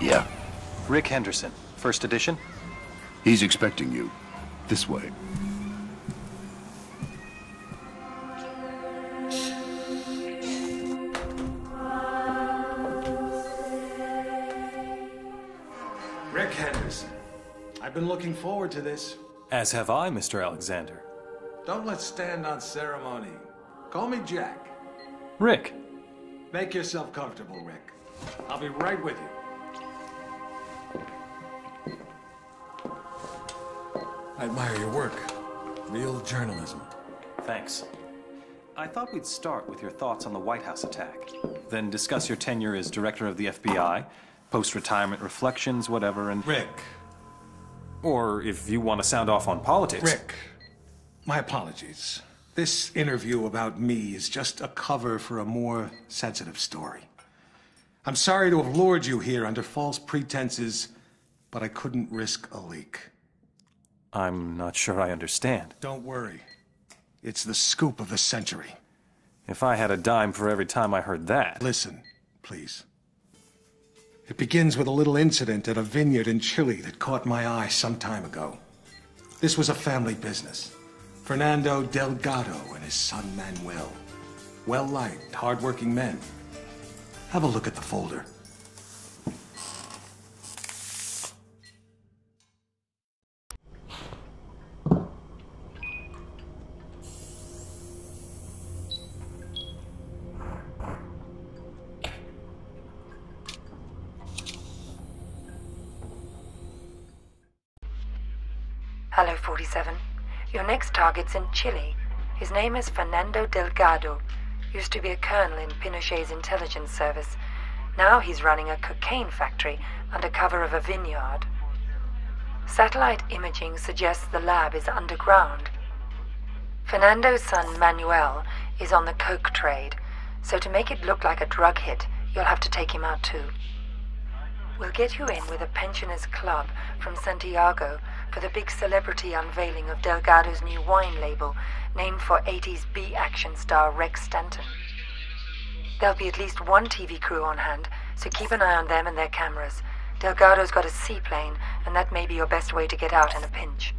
Yeah. Rick Henderson, first edition? He's expecting you. This way. Rick Henderson. I've been looking forward to this. As have I, Mr. Alexander. Don't let's stand on ceremony. Call me Jack. Rick. Make yourself comfortable, Rick. I'll be right with you. I admire your work. Real journalism. Thanks. I thought we'd start with your thoughts on the White House attack. Then discuss your tenure as director of the FBI, post-retirement reflections, whatever, and... Rick. Or if you want to sound off on politics... Rick, my apologies. This interview about me is just a cover for a more sensitive story. I'm sorry to have lured you here under false pretenses, but I couldn't risk a leak. I'm not sure I understand. Don't worry. It's the scoop of the century. If I had a dime for every time I heard that... Listen, please. It begins with a little incident at a vineyard in Chile that caught my eye some time ago. This was a family business. Fernando Delgado and his son Manuel. Well-liked, hard-working men. Have a look at the folder. Hello, 47. Your next target's in Chile. His name is Fernando Delgado. Used to be a colonel in Pinochet's intelligence service. Now he's running a cocaine factory under cover of a vineyard. Satellite imaging suggests the lab is underground. Fernando's son Manuel is on the coke trade, so to make it look like a drug hit, you'll have to take him out too. We'll get you in with a pensioners club from Santiago for the big celebrity unveiling of Delgado's new wine label, named for 80s B-action star Rex Stanton. There'll be at least one TV crew on hand, so keep an eye on them and their cameras. Delgado's got a seaplane, and that may be your best way to get out in a pinch.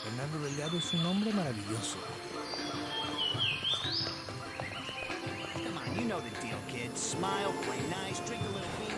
Fernando Delgado es un hombre maravilloso. Come on, you know the deal, kid. Smile, play nice, drink a little vino.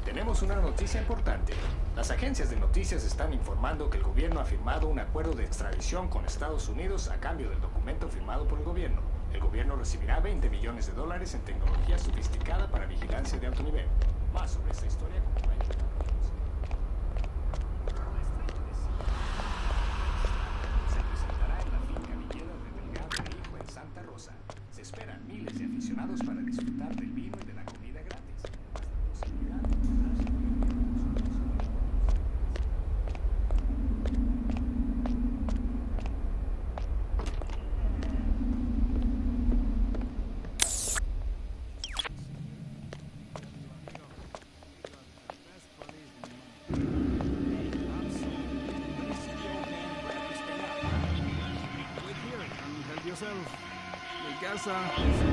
Tenemos una noticia importante. Las agencias de noticias están informando que el gobierno ha firmado un acuerdo de extradición con Estados Unidos a cambio del documento firmado por el gobierno. El gobierno recibirá $20 millones en tecnología sofisticada para vigilancia de alto nivel. Más sobre esta historia como se presentará en la finca viñera de Delgado e Hijo en Santa Rosa. Se esperan miles de aficionados para disfrutar del vino y de la comida gratis. Mi casa.